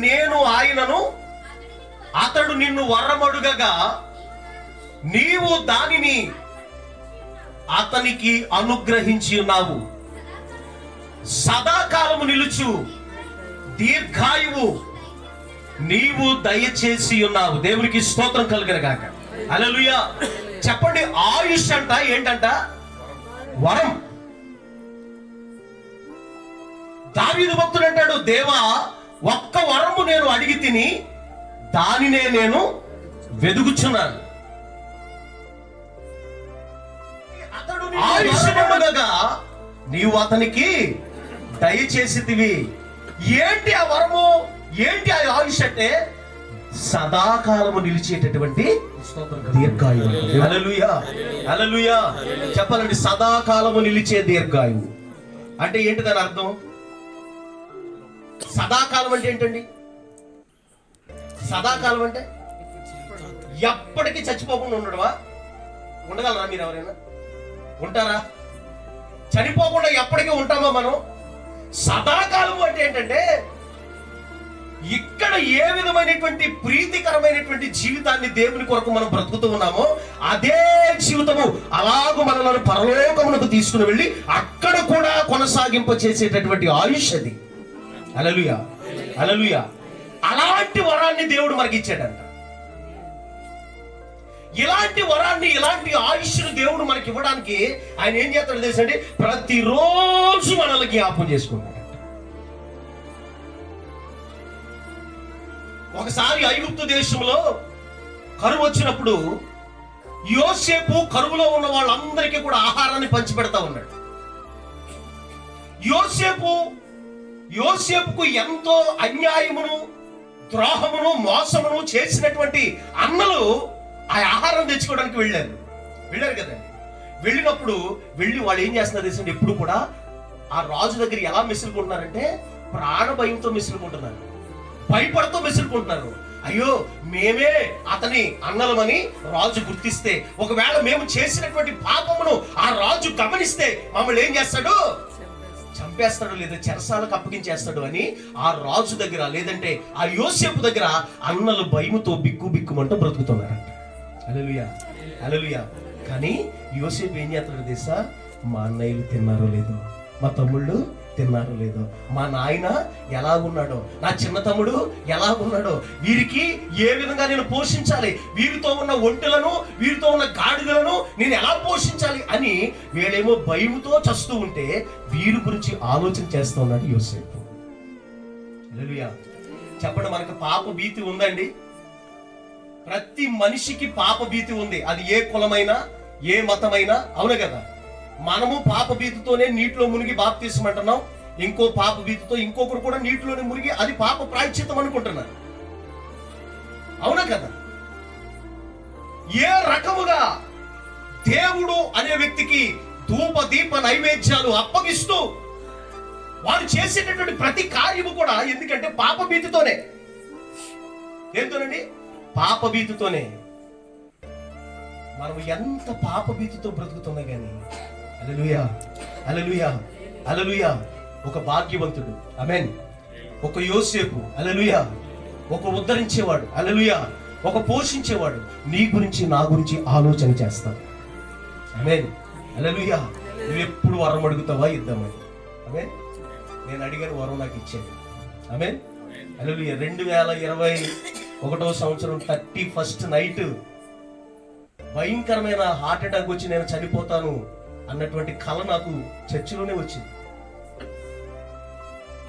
నేను ఆయనను, అతడు నిన్ను వరమడుగగా నీవు దానిని అతనికి అనుగ్రహించి ఉన్నావు. సదాకాలము నిలుచు దీర్ఘాయువు నీవు దయచేసి ఉన్నావు. దేవునికి స్తోత్రం కలుగును గాక. హల్లెలూయా. చెప్పండి, ఆయుష్ అంట ఏంటంట? వరం. దావీదు భక్తుడు అంటాడు, దేవా ఒక్క వరము నేను అడిగి తిని దానినే నేను వెదుగుచున్నాను. అతడు ఆయుష్గా నీవు అతనికి దయచేసితివి. ఏంటి ఆ వరము? ఏంటి ఆ ఆయుష్ అంటే? సదాకాలము నిలిచేటటువంటి దీర్ఘాయువు. హల్లెలూయా, హల్లెలూయా. చెప్పాలండి, సదాకాలము నిలిచే దీర్ఘాయువు అంటే ఏంటి? దాని అర్థం సదాకాలం అంటే ఏంటండి? సదాకాలం అంటే ఎప్పటికీ చచ్చిపోకుండా ఉండడమా? ఉండగలరా మీరు? ఎవరైనా ఉంటారా? చనిపోకుండా ఎప్పటికీ ఉంటామా మనం? సదాకాలం అంటే ఏంటంటే ఇక్కడ ఏ విధమైనటువంటి ప్రీతికరమైనటువంటి జీవితాన్ని దేవుని కొరకు మనం బ్రతుకుతూ ఉన్నామో అదే జీవితము అలాగూ మనల్ని పరలోకమునకు తీసుకుని వెళ్ళి అక్కడ కూడా కొనసాగింప చేసేటటువంటి ఆయుష్ అది. హల్లెలూయా, హల్లెలూయా. అలాంటి వరాన్ని దేవుడు మనకి ఇచ్చాడంట. ఇలాంటి వరాన్ని, ఇలాంటి ఆయుష్ను దేవుడు మనకి ఇవ్వడానికి ఆయన ఏం చేస్తాడు తెలుసండి? ప్రతిరోజు మనల్ని జ్ఞాపకం చేసుకుంటాడు. ఒకసారి ఐగుప్తు దేశంలో కరువు వచ్చినప్పుడు యోసేపు కరువులో ఉన్న వాళ్ళందరికీ కూడా ఆహారాన్ని పంచిపెడతా ఉన్నాడు. యోసేపుకు ఎంతో అన్యాయమును, ద్రోహమును, మోసమును చేసినటువంటి అన్నలు ఆ ఆహారం తెచ్చుకోవడానికి వెళ్ళారు కదండి. వెళ్ళినప్పుడు వాళ్ళు ఏం చేస్తున్నారు తెలుసండి? ఎప్పుడు కూడా ఆ రాజు దగ్గర ఎలా మెసులుకుంటున్నారంటే ప్రాణ భయంతో మెసులుకుంటున్నారు, భయపడుతూ మెసులుకుంటున్నారు. అయ్యో మేమే అతని అన్నలమని రాజు గుర్తిస్తే, ఒకవేళ మేము చేసినటువంటి పాపమును ఆ రాజు గమనిస్తే మమ్మల్ని ఏం చేస్తాడు? చంపేస్తాడు, లేదా చెరసాలకు అప్పగించేస్తాడు అని ఆ రాజు దగ్గర, లేదంటే ఆ యోసేపు దగ్గర అన్నలు భయముతో బిక్కుమంటూ బ్రతుకుతున్నారంట. హల్లెలూయా, హల్లెలూయా. కానీ యోసేపు ఏం చేస్తాడు తెలుసా? మా అన్నయ్యలు తిన్నారో లేదో, మా తమ్ముళ్ళు తిన్నారో లేదో, మా నాయన ఎలాగున్నాడో, నా చిన్న తమ్ముడు ఎలాగున్నాడో, వీరికి ఏ విధంగా నేను పోషించాలి, వీరితో ఉన్న ఒంటెలను, వీరితో ఉన్న గాడిదలను నేను ఎలా పోషించాలి అని వీళ్ళేమో భయముతో చస్తూ ఉంటే వీరి గురించి ఆలోచన చేస్తూ ఉన్నాడు యోసేపు. హల్లెలూయా. చెప్పండి, మనకు పాప భీతి ఉందండి. ప్రతి మనిషికి పాప భీతి ఉంది. అది ఏ కులమైనా, ఏ మతమైనా, అవును కదా? మనము పాప భీతితోనే నీటిలో మునిగి బాప్తిసం అంటున్నాం. ఇంకో పాప భీతితో ఇంకొకరు కూడా నీటిలోనే మునిగి అది పాప ప్రాయశ్చిత్తం అనుకుంటున్నారు, అవునా కదా? ఏ రకముగా దేవుడు అనే వ్యక్తికి ధూప దీప నైవేద్యాలు అప్పగిస్తూ వారు చేసేటటువంటి ప్రతి కార్యము కూడా ఎందుకంటే పాప భీతితోనే. ఏంటోనండి? పాప భీతితోనే. మనం ఎంత పాప భీతితో బ్రతుకుతున్నా కానీ, హల్లెలూయా, హల్లెలూయా, హల్లెలూయా. ఒక భాగ్యవంతుడు, ఆమేన్, ఒక యోసేపు, హల్లెలూయా, ఒక ఉద్ధరించేవాడు, హల్లెలూయా, ఒక పోషించేవాడు నీ గురించి నా గురించి ఆలోచన చేస్తాడు. ఆమేన్, హల్లెలూయా. నువ్వు ఎప్పుడు వరం అడుగుతావా? ఇద్దామని. ఆమేన్. నేను అడిగిన వరం నాకు ఇచ్చాడు. ఆమేన్, హల్లెలూయా. 2021వ సంవత్సరం 31st నైట్ భయంకరమైన హార్ట్ అటాక్ వచ్చి నేను చనిపోతాను అన్నటువంటి కళ నాకు చర్చిలోనే వచ్చింది.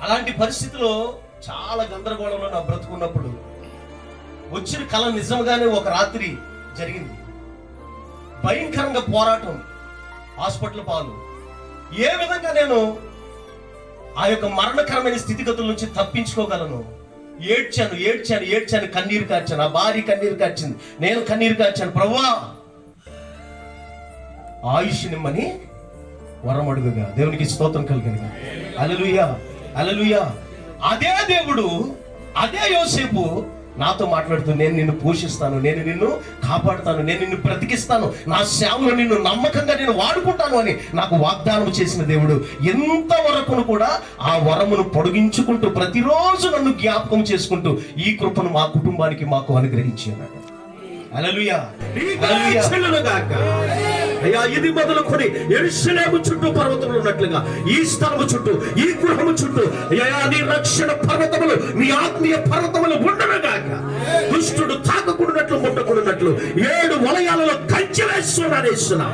అలాంటి పరిస్థితిలో చాలా గందరగోళంలో నా బ్రతుకున్నప్పుడు వచ్చిన కళ నిజంగానే ఒక రాత్రి జరిగింది. భయంకరంగా పోరాటం, హాస్పిటల్ పాలు. ఏ విధంగా నేను ఆ యొక్క మరణకరమైన స్థితిగతుల నుంచి తప్పించుకోగలను? ఏడ్చాను, కన్నీరు కార్చాను. ఆ భార్య కన్నీరు కార్చింది, నేను కన్నీరు కార్చాను. ప్రభువా ఆయుష్ నిమ్మని వరం అడుగుగా. దేవునికి స్తోత్రం కలుగునుగా. హల్లెలూయా, హల్లెలూయా. అదే దేవుడు, అదే యోసేపు నాతో మాట్లాడుతూ నేను నిన్ను పోషిస్తాను, నేను నిన్ను కాపాడుతాను, నేను నిన్ను బ్రతికిస్తాను, నా సేవలో నిన్ను నమ్మకంగా నేను వాడుకుంటాను అని నాకు వాగ్దానం చేసిన దేవుడు ఎంతవరకును కూడా ఆ వరమును పొడిగించుకుంటూ ప్రతిరోజు నన్ను జ్ఞాపకం చేసుకుంటూ ఈ కృపను మా కుటుంబానికి మాకు అనుగ్రహించి అన్నాడు. హల్లెలూయా. అయ్యా, ఇది మొదలుకొని యెరూషలేము చుట్టూ పర్వతములు ఉన్నట్లుగా ఈ స్థలము చుట్టూ, ఈ గృహము చుట్టూ అయ్యా నీ రక్షణ పర్వతములు, నీ ఆత్మీయ పర్వతములు ఉండనుగాక. దుష్టుడు తాకకుండాట్లు ముట్టకుండాట్లు 7 వలయాలలో కంచె వేస్తున్నా.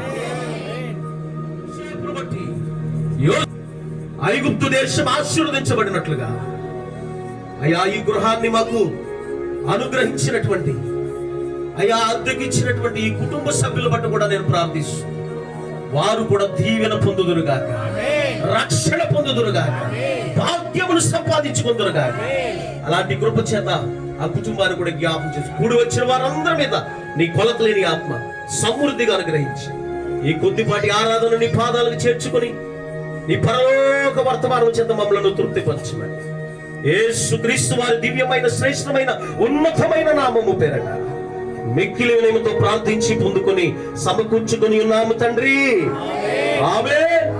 ఐగుప్తు దేశం ఆశీర్వదించబడినట్లుగా అయ్యా ఈ గృహాన్ని మాకు అనుగ్రహించినటువంటి, అయ్యా అద్దెకిచ్చినటువంటి ఈ కుటుంబ సభ్యుల బట్టి కూడా నేను ప్రార్థిస్తున్నాను. వారు కూడా దీవెన పొందుదురుగాక, రక్షణ పొందుదురుగాక, భాగ్యమును సంపాదించుకుందురుగాక. అలాంటి కృప చేత ఆ కుటుంబాన్ని కూడా జ్ఞాపకం చేసి కూడి వచ్చిన వారందరి మీద నీ కొలతలేని ఆత్మ సమృద్ధిగా అనుగ్రహించి ఈ కొద్దిపాటి ఆరాధన నీ పాదాలకు చేర్చుకొని నీ పరలోక వర్తమానం చేత మమ్మల్ని తృప్తిపరచమని యేసుక్రీస్తు వారి దివ్యమైన, శ్రేష్టమైన, ఉన్నతమైన నామము పేరట మిక్కిలి వినయముతో ప్రార్థించి పొందుకొని సమకూర్చుకొని ఉన్నాము తండ్రి. ఆమేన్.